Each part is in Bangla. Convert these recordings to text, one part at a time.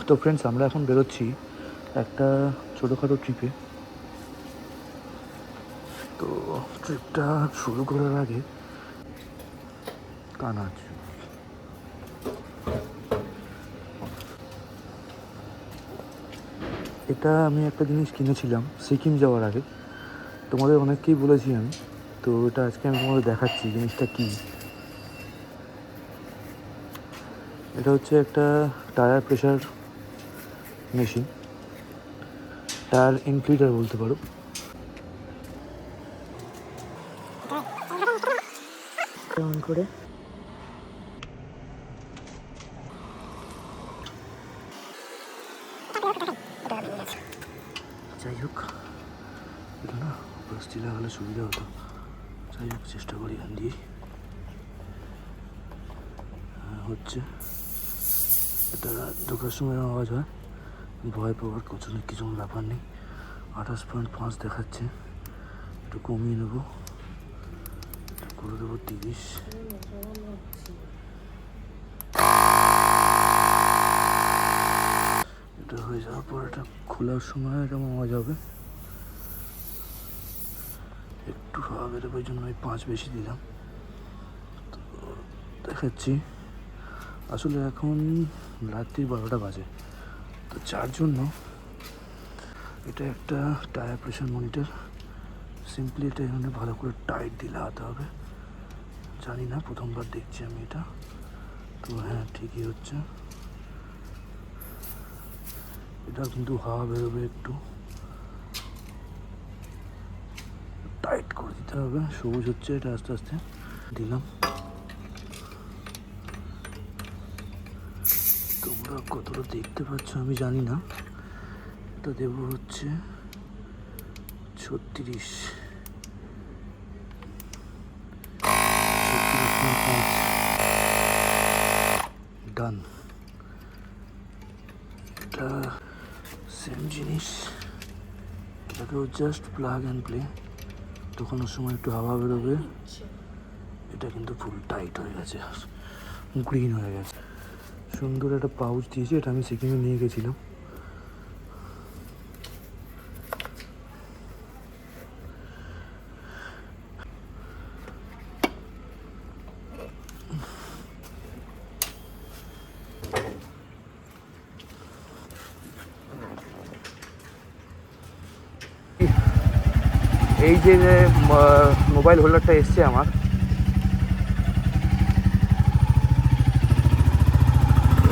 তো ফ্রেন্ডস, আমরা এখন বেরোচ্ছি একটা ছোটোখাটো ট্রিপে। তো ট্রিপটা শুরু করার আগে কানাচ, এটা আমি একটা জিনিস কিনেছিলাম সিকিম যাওয়ার আগে, তোমাদের অনেককেই বলেছি আমি। তো এটা আজকে আমি তোমাদের দেখাচ্ছি জিনিসটা কী। এটা হচ্ছে একটা টায়ার প্রেশার মেশিন, টায়ার ইনফ্লিটার বলতে পারো। অন করে যাই হোক, এটা না বৃষ্টি লাগালে সুবিধা হতো। যাই হোক, চেষ্টা করি এখান দিয়ে। হচ্ছে এটা ঢোকার সময় আওয়াজ হয়, ভয় পাওয়ার কিছু ব্যাপার নেই। 28.5 দেখাচ্ছে, একটু কমিয়ে নেবো, করে দেবো 30। এটা হয়ে যাওয়ার পর এটা খোলার সময় এরকম আওয়াজ হবে, একটু হাওয়া বেরোবে, ওই জন্য আমি 5 বেশি দিলাম। তো দেখাচ্ছি, আসলে এখন রাত্রি 12টা বাজে। তো যার জন্য এটা একটা টায়ার প্রেশার মনিটর। সিম্পলি এটা এখানে ভালো করে টাইট দিয়ে লাগাতে হবে। জানি না, প্রথমবার দেখছি আমি এটা। তো হ্যাঁ, ঠিকই হচ্ছে। এটা কিন্তু হাওয়া বেরোবে, একটু টাইট করে দিতে হবে। সবুজ হচ্ছে, এটা আস্তে আস্তে দিলাম। তোমরা কতটা দেখতে পাচ্ছ আমি জানি না। এটা দেবো হচ্ছে 36, ডান। এটা সেম জিনিস, এটাকেও জাস্ট প্লাগ অ্যান্ড প্লে। তখনও সময় একটু হাওয়া বেরোবে। এটা কিন্তু ফুল টাইট হয়ে গেছে, গ্রিন হয়ে গেছে। সুন্দর একটা পাউচ দিয়েছে, এটা আমি সিকিমে নিয়ে গেছিলাম। এই যে মোবাইল হোল্ডারটা এসছে আমার,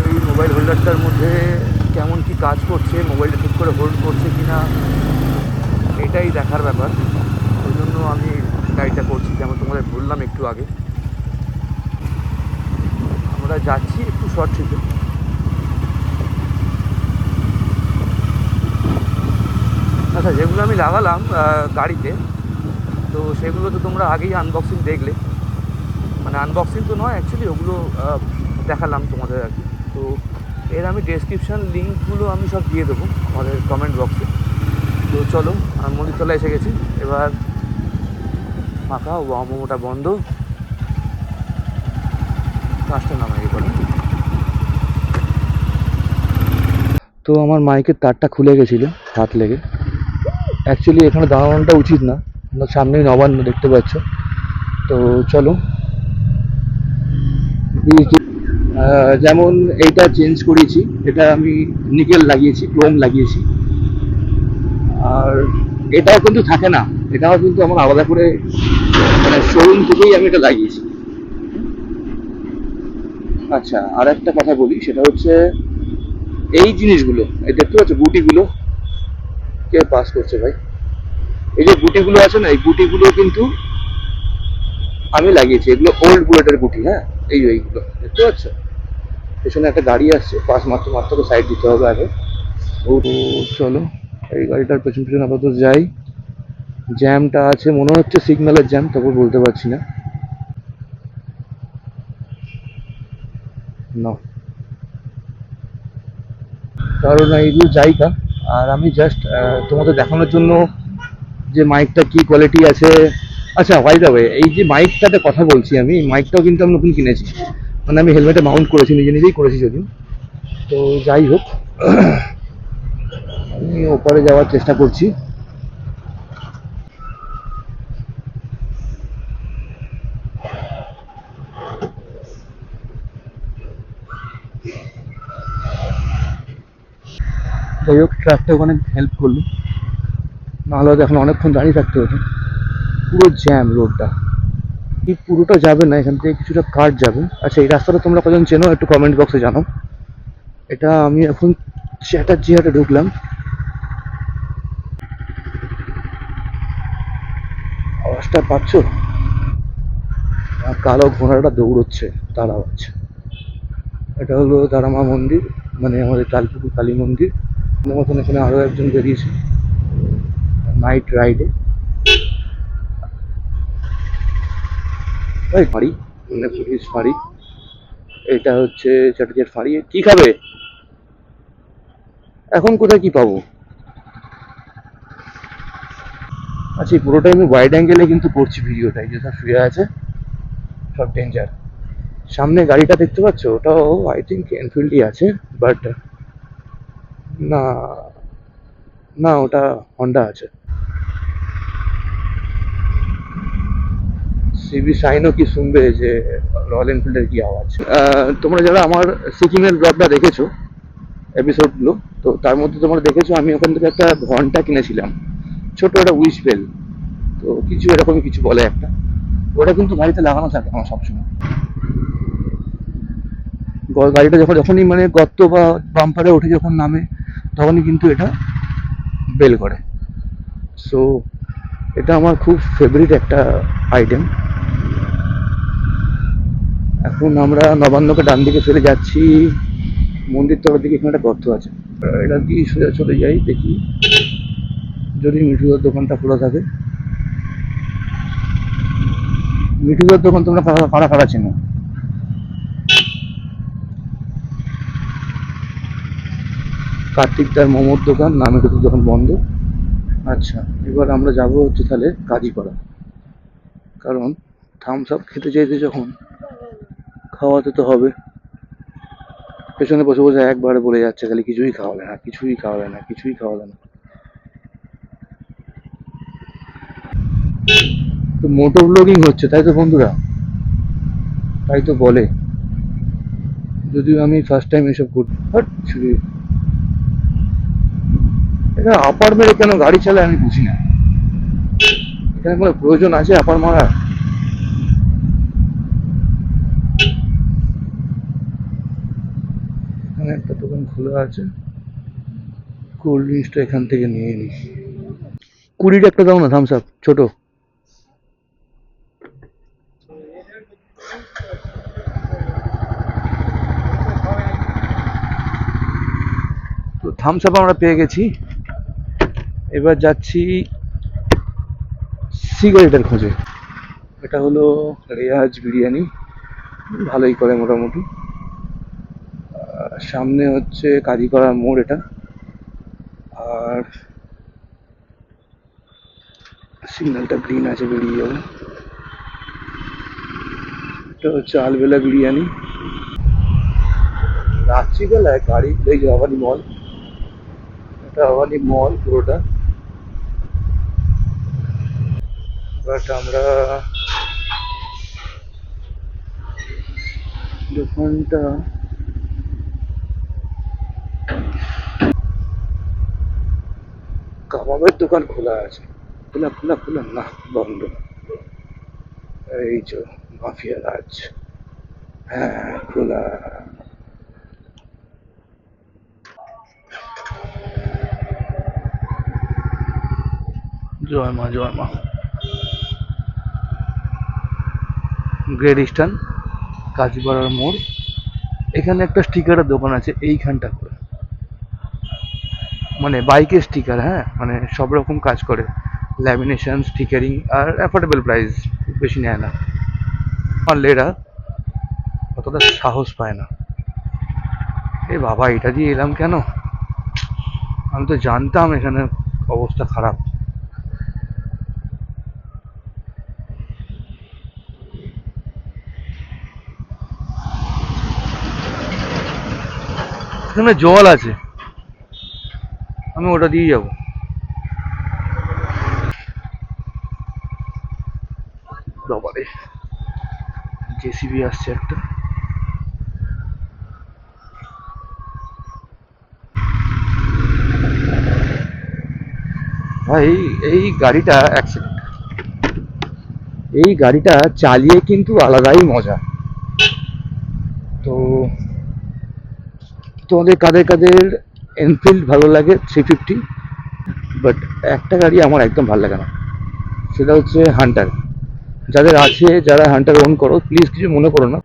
এই মোবাইল হোল্ডারটার মধ্যে কেমন কি কাজ করছে, মোবাইলটা ঠিক করে হোল্ড করছে কি না, এটাই দেখার ব্যাপার। ওই জন্য আমি গাড়িটা করছি, যেমন তোমাদের বললাম একটু আগে। আমরা যাচ্ছি একটু শর্ট ট্রিপে। আচ্ছা, যেগুলো আমি লাগালাম গাড়িতে, তো সেগুলো তো তোমরা আগেই আনবক্সিং দেখলে। মানে আনবক্সিং তো নয় অ্যাকচুয়ালি, ওগুলো দেখালাম তোমাদের আর কি। তো এর আমি ডেসক্রিপশান লিঙ্কগুলো আমি সব দিয়ে দেবো আমাদের কমেন্ট বক্সে। তো চলো, মন্দিরতলা এসে গেছি। এবার ফাঁকা, মোমোটা বন্ধ, কাজটা নামাই এবার। তো আমার মাইকের তারটা খুলে গেছিলো হাত লেগে। অ্যাকচুয়ালি এখানে দাঁড়ানোটা উচিত না, সামনেই নবান্ন দেখতে পাচ্ছ। তো চলো, যেমন এইটা চেঞ্জ করেছি, এটা আমি নিকেল লাগিয়েছি, ক্রোম লাগিয়েছি। আর এটাও কিন্তু থাকে না, এটাও কিন্তু আমার আলাদা করে মানে শোরুম থেকেই আমি এটা লাগিয়েছি। আচ্ছা, আর একটা কথা বলি, সেটা হচ্ছে এই জিনিসগুলো, এই দেখতে পাচ্ছ গুটিগুলো, কে পাস করছে ভাই, এই যে গুটিগুলো আছে না, এই গুটিগুলো কিন্তু আমি লাগিয়েছি। এগুলো ওল্ড বুলেটের গুটি। হ্যাঁ, এইগুলো দেখতে পাচ্ছ, পেছনে একটা গাড়ি আসছে, পাস মাত্র সাইড দিতে হবে আগে। ও চলো, এই গাড়িটার পেছন পেছন আপাতত যাই। জ্যামটা আছে মনে হচ্ছে, সিগন্যালের জ্যাম, তারপর বলতে পারছি না। কারণ এইগুলো জায়গা। আর আমি জাস্ট তোমাদের দেখানোর জন্য যে মাইকটা কি কোয়ালিটি আছে। আচ্ছা, বাই দ্য ওয়ে, এই যে মাইকটাতে কথা বলছি আমি, এই মাইকটাও কিন্তু আমি নতুন কিনেছি। মানে আমি হেলমেটে মাউন্ট করেছি, নিজে নিজেই করেছি যদিও। তো যাই হোক, আমি ওপারে যাওয়ার চেষ্টা করছি। যাই হোক, ট্রাকটা ওখানে হেল্প করলো, নাহলে হয়তো এখন অনেকক্ষণ দাঁড়িয়ে থাকতে হতো। পুরো জ্যাম রোডটা, এই পুরোটা যাবে না, এখান থেকে কিছুটা কাট যাবে। আচ্ছা, এই রাস্তাটা তোমরা কজন চেনো একটু কমেন্ট বক্সে জানাও। এটা আমি এখন চ্যাটার্জি হাটে ঢুকলাম। আওয়াজটা পাচ্ছ? কালো ঘোড়াটা দৌড়চ্ছে, তার আওয়াজ। এটা হলো তারামা মন্দির, মানে আমাদের তালপুকুর কালী মন্দির। মতন এখানে আরো একজন বেরিয়েছে নাইট রাইডে। ওই ফাঁড়ি, মানে পুলিশ ফাঁড়ি। এটা হচ্ছে চ্যাটার্জির ফাঁড়ি। কি খাবে এখন? কোথায় কি পাবো? আচ্ছা, এই পুরোটাই আমি ওয়াইড অ্যাঙ্গেলে কিন্তু করছি ভিডিওটাই, যেসব শুয়ে আছে সব ডেঞ্জার। সামনে গাড়িটা দেখতে পাচ্ছ, ওটাও আই থিঙ্ক এনফিল্ডই আছে, বাট না, না ওটা হন্ডা আছে। সিবি সাইনও কি শুনবে যে রয়্যাল এনফিল্ডের কি আওয়াজ। তোমরা যারা আমার সিকিমের ব্লগটা দেখেছো, এপিসোডগুলো, তো তার মধ্যে তোমরা দেখেছো আমি ওখান থেকে একটা ঘন্টা কিনেছিলাম, ছোট একটা উইশ বেল। তো কিছু এরকমই কিছু বলে একটা, ওটা কিন্তু গাড়িতে লাগানো থাকে আমার সবসময়। গাড়িটা যখনই মানে গর্ত বা বাম্পারে ওঠে যখন নামে, তখনই কিন্তু এটা বেল করে। সো এটা আমার খুব ফেভারিট একটা আইটেম। এখন আমরা নবান্নকে ডান দিকে ফেলে যাচ্ছি, মন্দির তলার দিকে এখানে একটা গর্ত আছে, এটা দিয়ে সোজা চলে যাই। দেখি যদি মিঠুদার দোকানটা খোলা থাকে। মিঠুদার দোকান তোমরা কারা কারা চেনো? কার্তিকদার মোমোর দোকান, না মিঠুদার দোকান বন্ধ। আচ্ছা, এবার আমরা যাব হচ্ছে তাহলে কাজীপাড়া, কারণ থামস আপ খেতে চাইতে যখন, খাওয়াতে তো হবে। পেছনে বসে বসে একবারে বলে যাচ্ছে খালি কিছুই খাওয়ালে না, কিছুই খাওয়ালে না, কিছুই খাওয়ালে না। তো মোটো ব্লগিং হচ্ছে তাই তো বন্ধুরা, তাই তো বলে। যদিও আমি ফার্স্ট টাইম এসব করছি। এটা আপার মেরে কেন গাড়ি চালায় আমি বুঝি না, এখানে কোনো প্রয়োজন আছে আপার মারার? এখানে একটা দোকান খোলা আছে, কোল্ড ড্রিঙ্কসটা এখান থেকে নিয়ে নিই। 20 একটা দাও না থামস আপ ছোট। তো থামস আপ আমরা পেয়ে গেছি, এবার যাচ্ছি সিগারেটের খোঁজে। এটা হলো রেয়াজ বিরিয়ানি, ভালোই করে মোটামুটি। সামনে হচ্ছে কাজীপাড়া মোড় এটা, আর সিগন্যালটা গ্রিন আছে, বেরিয়ে যাবো। এটা হচ্ছে আলবেলা বিরিয়ানি। রাত্রিবেলায় গাড়ি, এই যে আবানি মল, এটা আবানি মল পুরোটা। বাট আমরা দোকানটা, কাবাবের দোকান খোলা আছে, খোলা খোলা খোলা না, বন্ধ। এই যে মাফিয়া রাজ, হ্যাঁ খোলা। জয় মা, জয় মা। গ্রেট ইস্টার্ন, কাজীপাড়ার মোড়। এখানে একটা স্টিকারের দোকান আছে এইখানটা করে, মানে বাইকের স্টিকার, হ্যাঁ মানে সব রকম কাজ করে, ল্যামিনেশন, স্টিকারিং, আর অ্যাফোর্ডেবল প্রাইস, খুব বেশি নেয় না। আমার লেরা অতটা সাহস পায় না। এ বাবা, এটা দিয়ে এলাম কেন? আমি তো জানতাম এখানে অবস্থা খারাপ। এখানে জল আছে, আমি ওটা দিয়ে যাবো। বাবারে, জেসিবি আসছে একটা। ভাই এই গাড়িটা এই গাড়িটা চালিয়ে কিন্তু আলাদাই মজা। তো তোমাদের কাদের কাদের এনফিল্ড ভালো লাগে 350, বাট একটা গাড়ি আমার একদম ভালো লাগে না, সেটা হচ্ছে হান্টার। যাদের আছে, যারা হান্টার ওন করো, প্লিজ কিছু মনে করো না।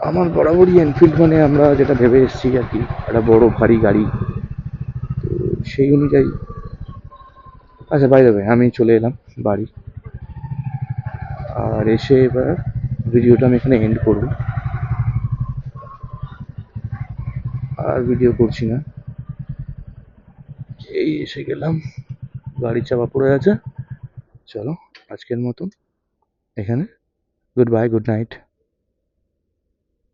আমার বরাবরই এনফিল্ড মানে আমরা যেটা ভেবে এসেছি আর কি, একটা বড় ভারী গাড়ি, সেই অনুযায়ী। আচ্ছা, বাই দ্য ওয়ে, আমি চলে এলাম বাড়ি, আর এসে এবার ভিডিওটা আমি এখানে এন্ড করব, আর ভিডিও করছি না। এই এসে গেলাম, গাড়ির চাপা পড়ে আছে। চলো আজকের মতন এখানে, গুড বাই, গুড নাইট।